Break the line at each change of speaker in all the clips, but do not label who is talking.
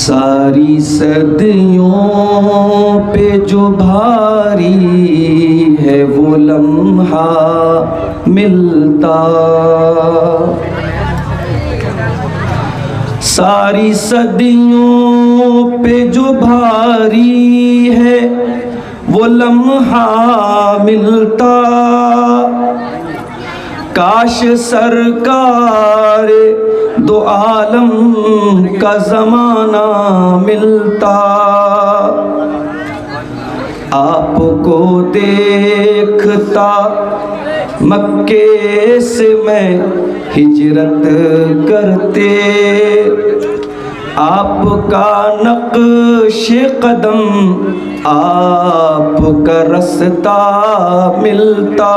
ساری صدیوں پہ جو بھاری ہے وہ لمحہ ملتا، ساری صدیوں پہ جو بھاری ہے وہ لمحہ ملتا، کاش سرکار دو عالم کا زمانہ ملتا، آپ کو دیکھتا مکے سے میں ہجرت کرتے، آپ کا نقش قدم آپ کا رستہ ملتا،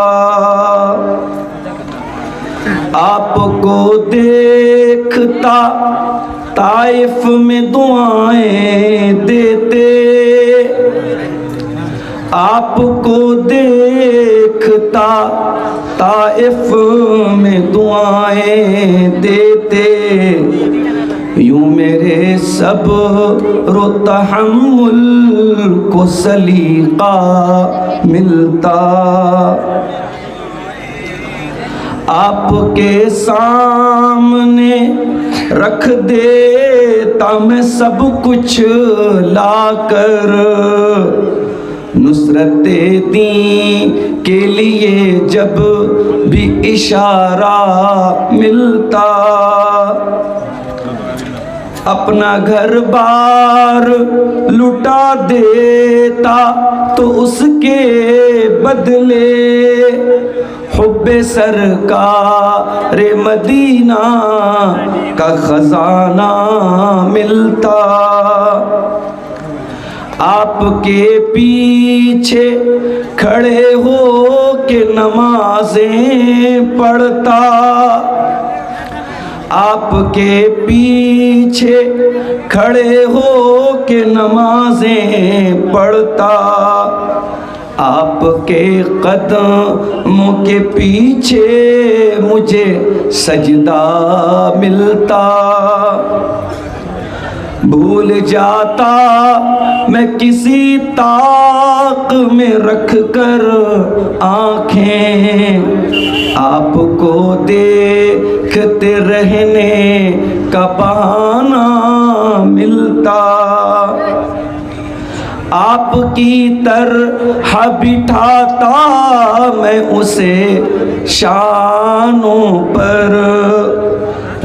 آپ کو دیکھتا طائف میں دعائیں دیتے، آپ کو دیکھتا طائف میں دعائیں دیتے، یوں میرے صبر و تحمل کو سلیقہ ملتا، آپ کے سامنے رکھ دیتا میں سب کچھ لا کر، نصرت دین کے لیے جب بھی اشارہ ملتا، اپنا گھر بار لٹا دیتا تو اس کے بدلے حب سرکار مدینہ کا خزانہ ملتا، آپ کے پیچھے کھڑے ہو کے نمازیں پڑھتا، آپ کے پیچھے کھڑے ہو کے نمازیں پڑھتا، آپ کے قدموں کے پیچھے مجھے سجدہ ملتا، بھول جاتا میں کسی طاق میں رکھ کر آنکھیں، آپ کو دیکھتے رہنے کا بہانہ ملتا، آپ کی طرح بٹھاتا میں اسے شانوں پر،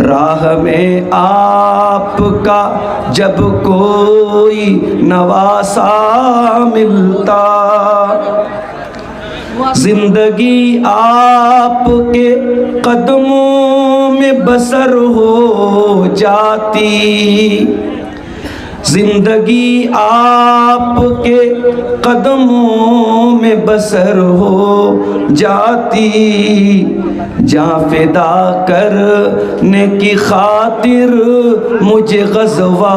راہ میں آپ کا جب کوئی نواسا ملتا، زندگی آپ کے قدموں میں بسر ہو جاتی، زندگی آپ کے قدموں میں بسر ہو جاتی، جاں فدا کرنے کی خاطر مجھے غزوہ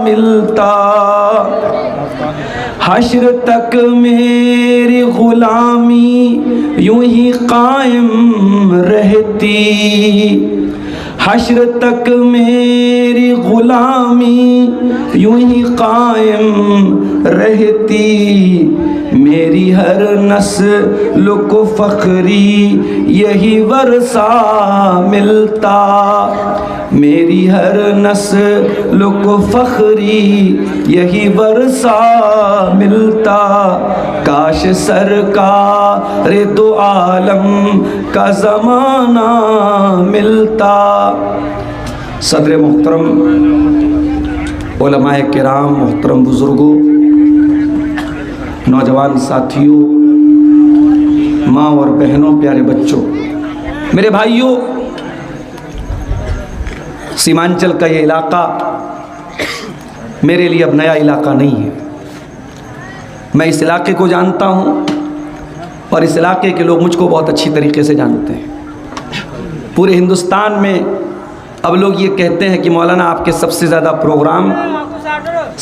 ملتا، حشر تک میری غلامی یوں ہی قائم رہتی، حشر تک میری غلامی یوں ہی قائم رہتی، میری ہر نسل کو فخری یہی ورثہ ملتا، میری ہر نسل کو فخری یہی ورثہ ملتا، کاش سرکار دو عالم کا زمانہ ملتا۔ صدر محترم، علماء کرام، محترم بزرگوں، نوجوان ساتھیوں، ماں اور بہنوں، پیارے بچوں، میرے بھائیوں، سیمانچل کا یہ علاقہ میرے لیے اب نیا علاقہ نہیں ہے، میں اس علاقے کو جانتا ہوں اور اس علاقے کے لوگ مجھ کو بہت اچھی طریقے سے جانتے ہیں۔ پورے ہندوستان میں اب لوگ یہ کہتے ہیں کہ مولانا آپ کے سب سے زیادہ پروگرام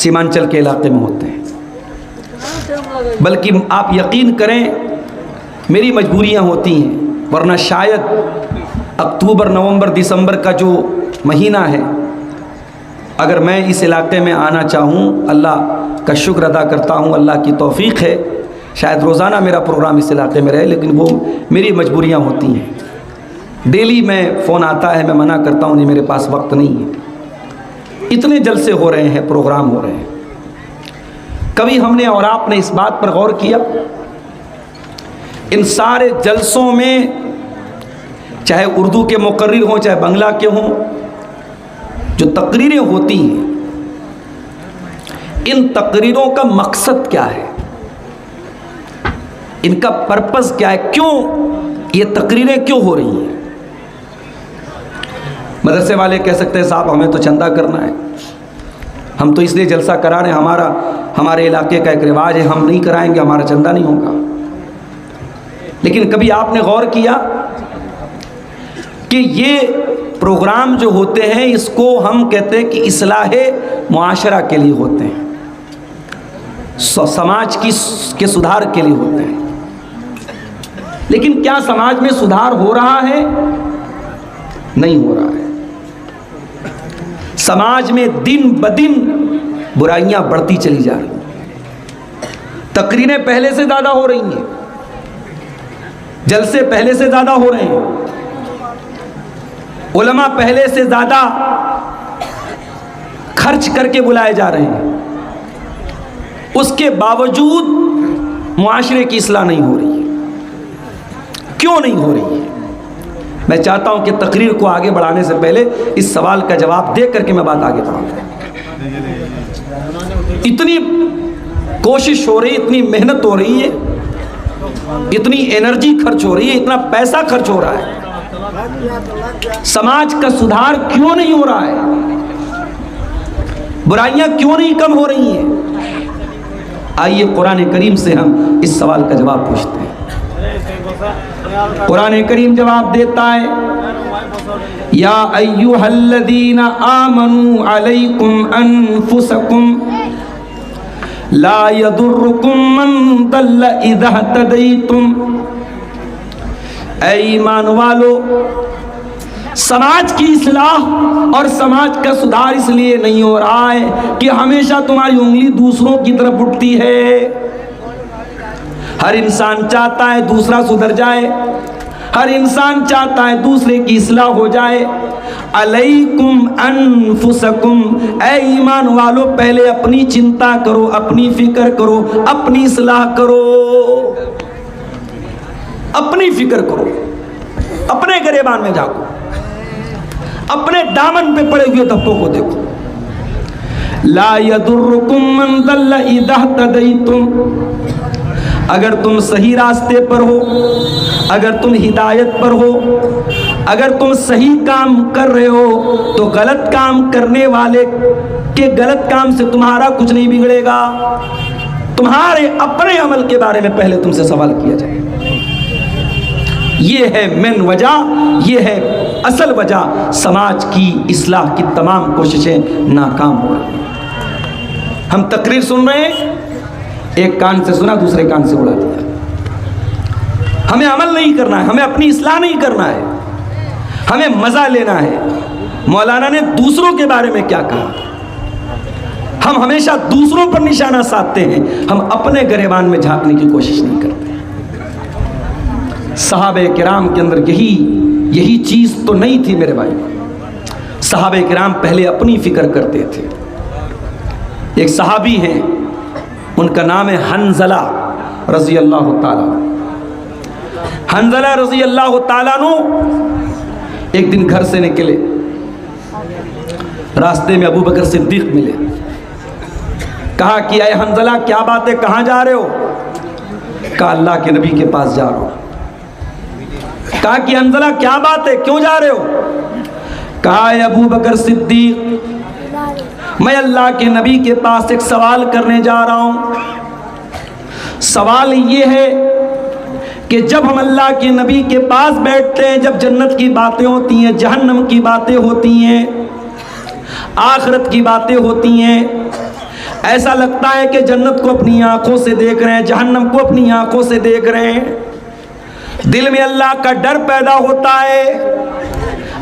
سیمانچل کے علاقے میں ہوتے ہیں، بلکہ آپ یقین کریں میری مجبوریاں ہوتی ہیں، ورنہ شاید اکتوبر، نومبر، دسمبر کا جو مہینہ ہے اگر میں اس علاقے میں آنا چاہوں، اللہ کا شکر ادا کرتا ہوں، اللہ کی توفیق ہے، شاید روزانہ میرا پروگرام اس علاقے میں رہے، لیکن وہ میری مجبوریاں ہوتی ہیں۔ ڈیلی میں فون آتا ہے، میں منع کرتا ہوں، نہیں میرے پاس وقت نہیں ہے۔ اتنے جلسے ہو رہے ہیں، پروگرام ہو رہے ہیں، کبھی ہم نے اور آپ نے اس بات پر غور کیا ان سارے جلسوں میں، چاہے اردو کے مقرر ہوں چاہے بنگلہ کے ہوں، جو تقریریں ہوتی ہیں، ان تقریروں کا مقصد کیا ہے، ان کا پرپس کیا ہے، کیوں یہ تقریریں کیوں ہو رہی ہیں؟ مدرسے والے کہہ سکتے ہیں صاحب ہمیں تو چندہ کرنا ہے، ہم تو اس لیے جلسہ کرا رہے ہیں، ہمارے علاقے کا ایک رواج ہے، ہم نہیں کرائیں گے ہمارا چندہ نہیں ہوگا۔ لیکن کبھی آپ نے غور کیا کہ یہ پروگرام جو ہوتے ہیں اس کو ہم کہتے ہیں کہ اصلاح معاشرہ کے لیے ہوتے ہیں، سماج کے سدھار کے لیے ہوتے ہیں، لیکن کیا سماج میں سدھار ہو رہا ہے؟ نہیں ہو رہا ہے۔ سماج میں دن بدن برائیاں بڑھتی چلی جا رہی ہیں، تقریریں پہلے سے زیادہ ہو رہی ہیں، جلسے پہلے سے زیادہ ہو رہے ہیں، علماء پہلے سے زیادہ خرچ کر کے بلائے جا رہے ہیں، اس کے باوجود معاشرے کی اصلاح نہیں ہو رہی ہے۔ کیوں نہیں ہو رہی ہے؟ میں چاہتا ہوں کہ تقریر کو آگے بڑھانے سے پہلے اس سوال کا جواب دے کر کے میں بات آگے بڑھاؤں۔ اتنی کوشش ہو رہی ہے، اتنی محنت ہو رہی ہے، اتنی انرجی خرچ ہو رہی ہے، اتنا پیسہ خرچ ہو رہا ہے، سماج کا سدھار کیوں نہیں ہو رہا ہے؟ برائیاں کیوں نہیں کم ہو رہی ہیں؟ آئیے قرآن کریم سے ہم اس سوال کا جواب پوچھتے ہیں۔ قرآن کریم جواب دیتا ہے، یا ایھا الذین آمنوا علیکم انفسکم لا یضرکم من ضل اذا اہتدیتم۔ اے ایمان والو، سماج کی اصلاح اور سماج کا سدھار اس لیے نہیں ہو رہا ہے کہ ہمیشہ تمہاری انگلی دوسروں کی طرف اٹھتی ہے۔ ہر انسان چاہتا ہے دوسرا سدھر جائے، ہر انسان چاہتا ہے دوسرے کی اصلاح ہو جائے۔ علیکم انفسکم، اے ایمان والو پہلے اپنی چنتا کرو، اپنی فکر کرو، اپنی اصلاح کرو، اپنی فکر کرو، اپنے گریبان میں جھانکو، اپنے دامن پہ پڑے ہوئے دھبوں کو دیکھو۔ لا یضرکم من ضل اذا اہتدیتم، اگر تم صحیح راستے پر ہو، اگر تم ہدایت پر ہو، اگر تم صحیح کام کر رہے ہو تو غلط کام کرنے والے کے غلط کام سے تمہارا کچھ نہیں بگڑے گا، تمہارے اپنے عمل کے بارے میں پہلے تم سے سوال کیا جائے۔ یہ ہے مین وجہ، یہ ہے اصل وجہ سماج کی اصلاح کی تمام کوششیں ناکام ہو رہی ہیں۔ ہم تقریر سن رہے ہیں، ایک کان سے سنا دوسرے کان سے اڑا دیا۔ ہمیں عمل نہیں کرنا ہے، ہمیں اپنی اصلاح نہیں کرنا ہے، ہمیں مزہ لینا ہے۔ مولانا نے دوسروں کے بارے میں کیا کہا؟ ہم ہمیشہ دوسروں پر نشانہ سادھتے ہیں، ہم اپنے گریبان میں جھانکنے کی کوشش نہیں کرتے۔ صحابہ کرام کے اندر یہی چیز تو نہیں تھی میرے بھائی۔ صحابہ کرام پہلے اپنی فکر کرتے تھے۔ ایک صحابی ہیں، ان کا نام ہے حنظلہ رضی اللہ تعالیٰ۔ حنظلہ رضی اللہ تعالیٰ ایک دن گھر سے نکلے، راستے میں ابو بکر صدیق ملے، کہا کہ اے حنظلہ کیا بات ہے، کہاں جا رہے ہو؟ کہا اللہ کے نبی کے پاس جا رہا ہوں۔ کہا کہ حنظلہ کیا بات ہے، کیوں جا رہے ہو؟ کہا اے ابو بکر صدیق، میں اللہ کے نبی کے پاس ایک سوال کرنے جا رہا ہوں۔ سوال یہ ہے کہ جب ہم اللہ کے نبی کے پاس بیٹھتے ہیں، جب جنت کی باتیں ہوتی ہیں، جہنم کی باتیں ہوتی ہیں، آخرت کی باتیں ہوتی ہیں، ایسا لگتا ہے کہ جنت کو اپنی آنکھوں سے دیکھ رہے ہیں، جہنم کو اپنی آنکھوں سے دیکھ رہے ہیں۔ دل میں اللہ کا ڈر پیدا ہوتا ہے،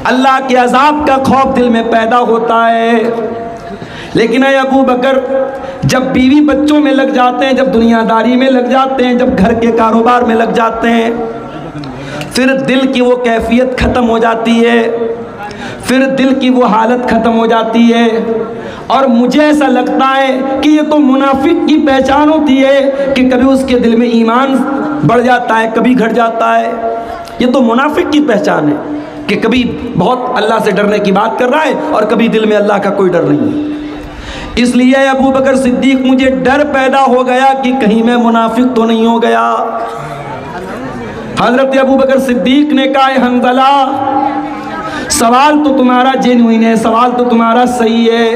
اللہ کے عذاب کا خوف دل میں پیدا ہوتا ہے۔ لیکن اے ابو بکر، جب بیوی بچوں میں لگ جاتے ہیں، جب دنیا داری میں لگ جاتے ہیں، جب گھر کے کاروبار میں لگ جاتے ہیں، پھر دل کی وہ کیفیت ختم ہو جاتی ہے، پھر دل کی وہ حالت ختم ہو جاتی ہے۔ اور مجھے ایسا لگتا ہے کہ یہ تو منافق کی پہچان ہوتی ہے کہ کبھی اس کے دل میں ایمان بڑھ جاتا ہے، کبھی گھٹ جاتا ہے۔ یہ تو منافق کی پہچان ہے کہ کبھی بہت اللہ سے ڈرنے کی بات کر رہا ہے اور کبھی دل میں اللہ کا کوئی ڈر نہیں ہے۔ اس لیے ابو بکر صدیق مجھے ڈر پیدا ہو گیا کہ کہیں میں منافق تو نہیں ہو گیا۔ حضرت ابو بکر صدیق نے کہا، اے حنظلہ، سوال تو تمہارا جینوئن ہے، سوال تو تمہارا صحیح ہے،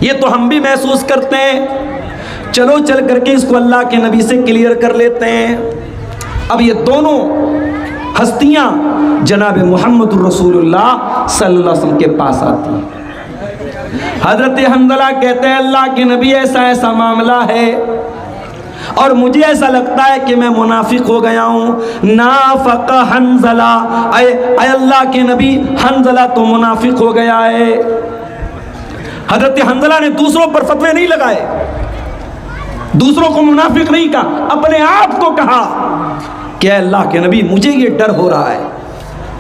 یہ تو ہم بھی محسوس کرتے ہیں، چلو چل کر کے اس کو اللہ کے نبی سے کلیئر کر لیتے ہیں۔ اب یہ دونوں ہستیاں جناب محمد الرسول اللہ صلی اللہ علیہ وسلم کے پاس آتی ہیں۔ حضرت حنظلہ کہتے ہیں، اللہ کے نبی ایسا ایسا معاملہ ہے اور مجھے ایسا لگتا ہے کہ میں منافق ہو گیا ہوں۔ نافق حنظلہ، اے اللہ کے نبی، حنظلہ تو منافق ہو گیا ہے۔ حضرت حنظلہ نے دوسروں پر فتوے نہیں لگائے، دوسروں کو منافق نہیں کہا، اپنے آپ کو کہا کہ اے اللہ کے نبی، مجھے یہ ڈر ہو رہا ہے،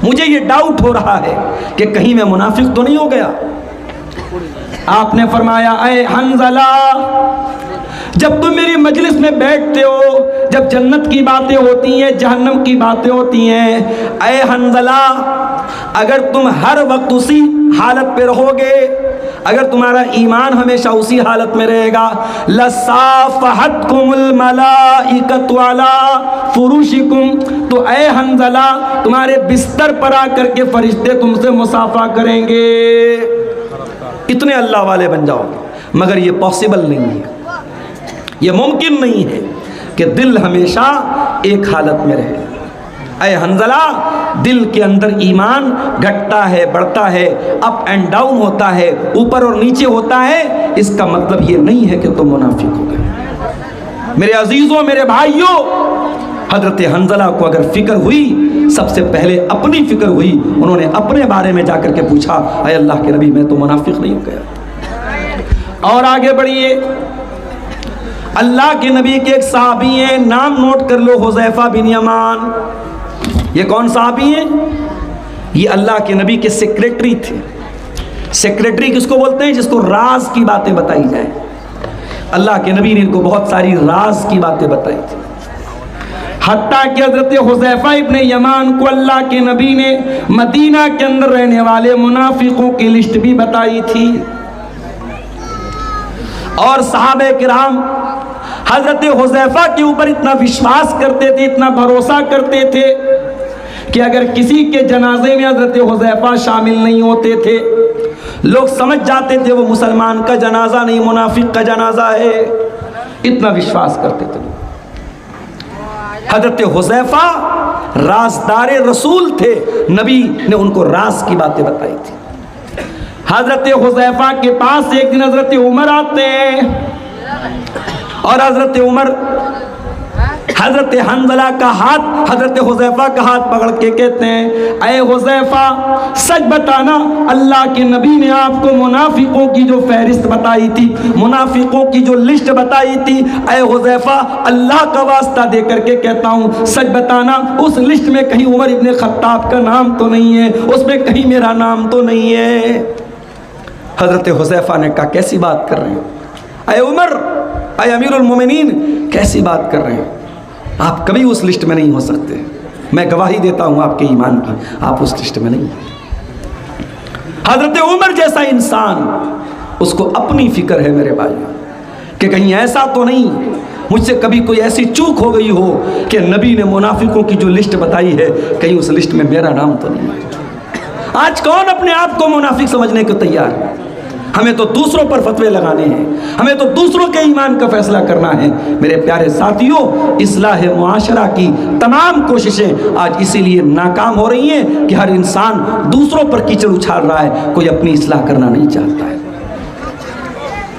مجھے یہ ڈاؤٹ ہو رہا ہے کہ کہیں میں منافق تو نہیں ہو گیا۔ آپ نے فرمایا، اے حنظلہ، جب تم میری مجلس میں بیٹھتے ہو، جب جنت کی باتیں ہوتی ہیں، جہنم کی باتیں ہوتی ہیں، اے حنظلہ، اگر تم ہر وقت اسی حالت پہ رہو گے، اگر تمہارا ایمان ہمیشہ اسی حالت میں رہے گا، لَصَافَحَتْكُمُ الْمَلَائِكَةُ عَلَىٰ فُرُوشِكُمْ، تو اے حنظلہ، تمہارے بستر پر آ کر کے فرشتے تم سے مصافحہ کریں گے۔ اتنے اللہ والے بن جاؤ گے، مگر یہ پاسبل نہیں ہے، یہ ممکن نہیں ہے کہ دل ہمیشہ ایک حالت میں رہے۔ اے حنظلہ، دل کے اندر ایمان گھٹتا ہے، بڑھتا ہے، اپ اینڈ ڈاؤن ہوتا ہے، اوپر اور نیچے ہوتا ہے، اس کا مطلب یہ نہیں ہے کہ تم منافق ہو گئے۔ میرے عزیزوں، میرے بھائیوں، حضرت حنظلہ کو اگر فکر ہوئی، سب سے پہلے اپنی فکر ہوئی، انہوں نے اپنے بارے میں جا کر کے پوچھا، اے اللہ کے نبی، میں تو منافق نہیں ہو گیا۔ اور آگے بڑھیے، اللہ کے نبی کے ایک صحابی ہیں، نام نوٹ کر لو، حذیفہ بن یمان۔ یہ کون صحابی ہیں؟ یہ اللہ کے نبی کے سیکریٹری تھے۔ سیکریٹری کس کو بولتے ہیں؟ جس کو راز کی باتیں بتائی جائیں۔ اللہ کے نبی نے ان کو بہت ساری راز کی باتیں بتائی تھی، حتیٰ کہ حضرت حذیفہ ابن یمان کو اللہ کے نبی نے مدینہ کے اندر رہنے والے منافقوں کی لسٹ بھی بتائی تھی۔ اور صحابہ کرام حضرت حذیفہ کے اوپر اتنا وشواس کرتے تھے، اتنا بھروسہ کرتے تھے کہ اگر کسی کے جنازے میں حضرت حذیفہ شامل نہیں ہوتے تھے، لوگ سمجھ جاتے تھے وہ مسلمان کا جنازہ نہیں، منافق کا جنازہ ہے۔ اتنا وشواس کرتے تھے۔ حضرت حذیفہ رازدار رسول تھے، نبی نے ان کو راز کی باتیں بتائی تھی۔ حضرت حذیفہ کے پاس ایک دن حضرت عمر آتے ہیں اور حضرت عمر حضرت حنظلہ کا ہاتھ، حضرت حذیفہ کا ہاتھ پکڑ کے کہتے ہیں، اے حذیفہ، سچ بتانا، اللہ کے نبی نے آپ کو منافقوں کی جو فہرست بتائی تھی، منافقوں کی جو لسٹ بتائی تھی، اے حذیفہ، اللہ کا واسطہ دے کر کے کہتا ہوں، سچ بتانا، اس لسٹ میں کہیں عمر ابن خطاب کا نام تو نہیں ہے، اس میں کہیں میرا نام تو نہیں ہے۔ حضرت حذیفہ نے کہا، کیسی بات کر رہے ہیں اے عمر، اے امیر المومنین، کیسی بات کر رہے ہیں، آپ کبھی اس لسٹ میں نہیں ہو سکتے، میں گواہی دیتا ہوں آپ کے ایمان کی، آپ اس لسٹ میں نہیں ہیں۔ حضرت عمر جیسا انسان، اس کو اپنی فکر ہے میرے بھائی، کہ کہیں ایسا تو نہیں مجھ سے کبھی کوئی ایسی چوک ہو گئی ہو کہ نبی نے منافقوں کی جو لسٹ بتائی ہے، کہیں اس لسٹ میں میرا نام تو نہیں ہے۔ آج کون اپنے آپ کو منافق سمجھنے کو تیار ہے؟ ہمیں تو دوسروں پر فتوے لگانے ہیں، ہمیں تو دوسروں کے ایمان کا فیصلہ کرنا ہے۔ میرے پیارے ساتھیوں، اصلاح معاشرہ کی تمام کوششیں آج اسی لیے ناکام ہو رہی ہیں کہ ہر انسان دوسروں پر کیچڑ اچھال رہا ہے، کوئی اپنی اصلاح کرنا نہیں چاہتا ہے۔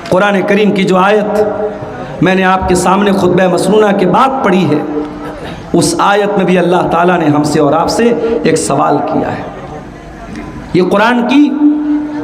قرآن کریم کی جو آیت میں نے آپ کے سامنے خطبہ مسنونہ کے بعد پڑھی ہے، اس آیت میں بھی اللہ تعالیٰ نے ہم سے اور آپ سے ایک سوال کیا ہے۔ یہ قرآن کی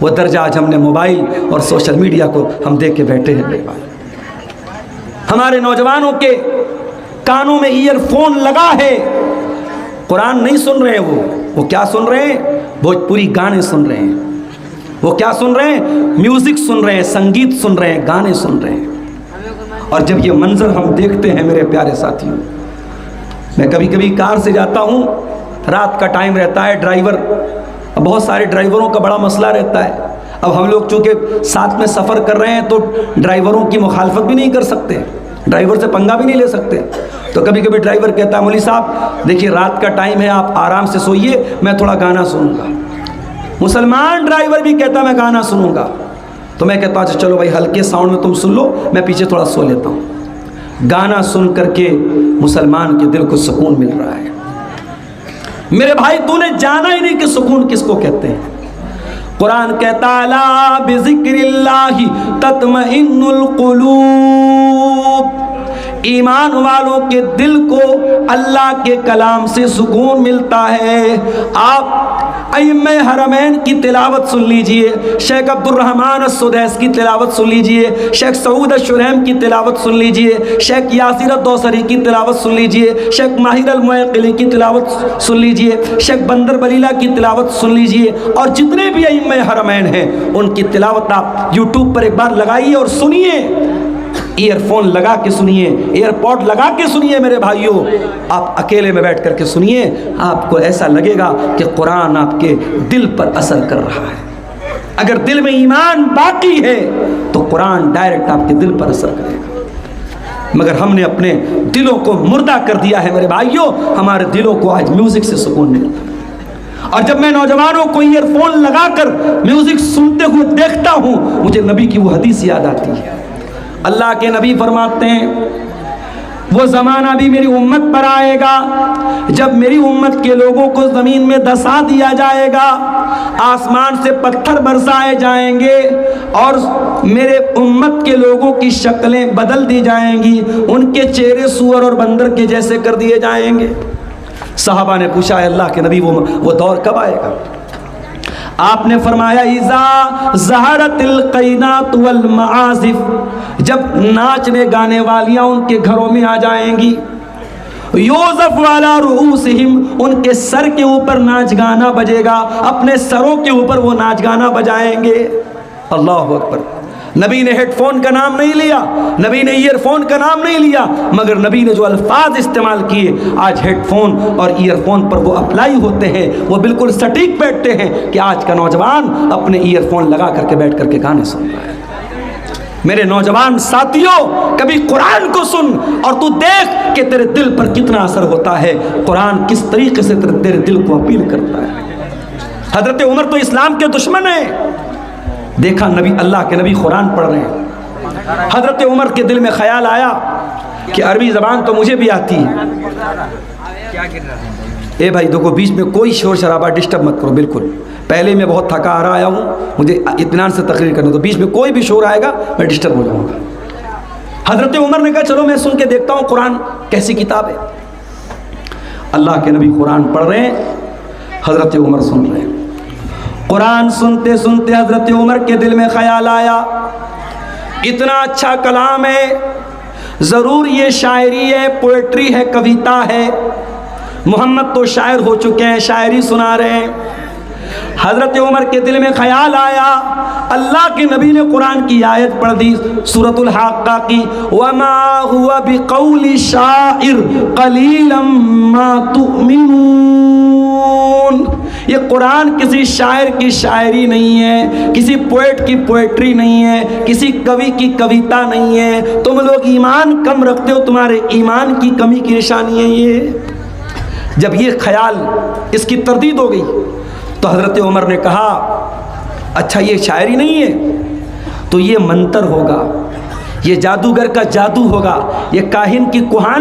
وہ درجہ آج ہم نے موبائل اور سوشل میڈیا کو ہم دیکھ کے بیٹھے ہیں میرے بھائی۔ ہمارے نوجوانوں کے کانوں میں ایئر فون لگا ہے، قرآن نہیں سن رہے وہ کیا سن رہے ہیں؟ بھوجپوری گانے سن رہے ہیں۔ وہ کیا سن رہے ہیں؟ میوزک سن رہے ہیں، سنگیت سن رہے ہیں، گانے سن رہے ہیں۔ اور جب یہ منظر ہم دیکھتے ہیں میرے پیارے ساتھیوں، میں کبھی کبھی کار سے جاتا ہوں، رات کا ٹائم رہتا ہے، ڈرائیور، بہت سارے ڈرائیوروں کا بڑا مسئلہ رہتا ہے۔ اب ہم لوگ چونکہ ساتھ میں سفر کر رہے ہیں تو ڈرائیوروں کی مخالفت بھی نہیں کر سکتے، ڈرائیور سے پنگا بھی نہیں لے سکتے۔ تو کبھی کبھی ڈرائیور کہتا ہے مولوی صاحب دیکھیے رات کا ٹائم ہے، آپ آرام سے سوئیے، میں تھوڑا گانا سنوں گا۔ مسلمان ڈرائیور بھی کہتا ہے میں گانا سنوں گا، تو میں کہتا ہوں اچھا چلو بھائی ہلکے ساؤنڈ میں تم سن لو، میں پیچھے تھوڑا سو لیتا ہوں۔ گانا سن کر کے مسلمان کے دل کو سکون مل رہا ہے۔ میرے بھائی تو نے جانا ہی نہیں کہ سکون کس کو کہتے ہیں۔ قرآن کہتا الا بذکر اللہ تطمئن القلوب، ایمان والوں کے دل کو اللہ کے کلام سے سکون ملتا ہے۔ آپ ائمہ حرمین کی تلاوت سن لیجئے، شیخ عبد الرحمن السدیس کی تلاوت سن لیجئے، شیخ سعود الشریم کی تلاوت سن لیجئے، شیخ یاسر الدوسری کی تلاوت سن لیجئے، شیخ ماہر المعقلی کی تلاوت سن لیجئے، شیخ بندر بلیلہ کی تلاوت سن لیجئے، اور جتنے بھی ائمہ حرمین ہیں ان کی تلاوت آپ یوٹیوب پر ایک بار لگائیے اور سنیے، ایئر فون لگا کے سنیے، ایئر پوڈ لگا کے سنیے میرے بھائیوں، آپ اکیلے میں بیٹھ کر کے سنیے، آپ کو ایسا لگے گا کہ قرآن آپ کے دل پر اثر کر رہا ہے۔ اگر دل میں ایمان باقی ہے تو قرآن ڈائریکٹ آپ کے دل پر اثر کرے گا، مگر ہم نے اپنے دلوں کو مردہ کر دیا ہے میرے بھائیوں، ہمارے دلوں کو آج میوزک سے سکون ملتا ہے۔ اور جب میں نوجوانوں کو ایئر فون لگا کر میوزک سنتے ہوئے دیکھتا ہوں، مجھے نبی کی وہ حدیث یاد آتی ہے۔ اللہ کے نبی فرماتے ہیں وہ زمانہ بھی میری امت پر آئے گا جب میری امت کے لوگوں کو زمین میں دسا دیا جائے گا، آسمان سے پتھر برسائے جائیں گے اور میرے امت کے لوگوں کی شکلیں بدل دی جائیں گی، ان کے چہرے سور اور بندر کے جیسے کر دیے جائیں گے۔ صحابہ نے پوچھا ہے اللہ کے نبی وہ دور کب آئے گا؟ آپ نے فرمایا اذا ظہرت القینات والمعازف، جب ناچنے گانے والیاں ان کے گھروں میں آ جائیں گی، یوزف والا رؤوسہم، ان کے سر کے اوپر ناچ گانا بجے گا، اپنے سروں کے اوپر وہ ناچ گانا بجائیں گے۔ اللہ اکبر۔ نبی نے ہیڈ فون کا نام نہیں لیا، نبی نے ایئر فون کا نام نہیں لیا، مگر نبی نے جو الفاظ استعمال کیے آج ہیڈ فون اور ایئر فون پر وہ اپلائی ہوتے ہیں، وہ بالکل سٹیک بیٹھتے ہیں کہ آج کا نوجوان اپنے ایئر فون لگا کر کے بیٹھ کر کے گانے سن رہا ہے۔ میرے نوجوان ساتھیوں، کبھی قرآن کو سن اور تو دیکھ کہ تیرے دل پر کتنا اثر ہوتا ہے، قرآن کس طریقے سے تیرے دل کو اپیل کرتا ہے۔ حضرت عمر تو اسلام کے دشمن ہیں، دیکھا نبی اللہ کے نبی قرآن پڑھ رہے ہیں، حضرت عمر کے دل میں خیال آیا کہ عربی زبان تو مجھے بھی آتی ہے، اے بھائی دیکھو بیچ میں کوئی شور شرابہ ڈسٹرب مت کرو، بالکل پہلے میں بہت تھکا آ رہا آیا ہوں، مجھے اطمینان سے تقریر کرنا، تو بیچ میں کوئی بھی شور آئے گا میں ڈسٹرب ہو جاؤں گا۔ حضرت عمر نے کہا چلو میں سن کے دیکھتا ہوں قرآن کیسی کتاب ہے۔ اللہ کے نبی قرآن پڑھ رہے ہیں، حضرت عمر سن رہے ہیں۔ قرآن سنتے سنتے حضرت عمر کے دل میں خیال آیا اتنا اچھا کلام ہے، ضرور یہ شاعری ہے، پوئٹری ہے، کویتا ہے، محمد تو شاعر ہو چکے ہیں، شاعری سنا رہے ہیں۔ حضرت عمر کے دل میں خیال آیا، اللہ کے نبی نے قرآن کی آیت پڑھ دی سورۃ الحاقہ کی، وَمَا هُوَ بِقَوْلِ شَاعِرٍ قَلِيلًا مَا تُؤْمِنُونَ۔ یہ قرآن کسی شاعر کی شاعری نہیں ہے، کسی پوئٹ کی پوئٹری نہیں ہے، کسی کوی کی کویتا نہیں ہے، تم لوگ ایمان کم رکھتے ہو، تمہارے ایمان کی کمی کی نشانی ہے یہ۔ جب یہ خیال اس کی تردید ہو گئی تو حضرت عمر نے کہا اچھا یہ شاعری نہیں ہے تو یہ منتر ہوگا، یہ جادوگر کا جادو ہوگا، یہ کاہن کی کوہان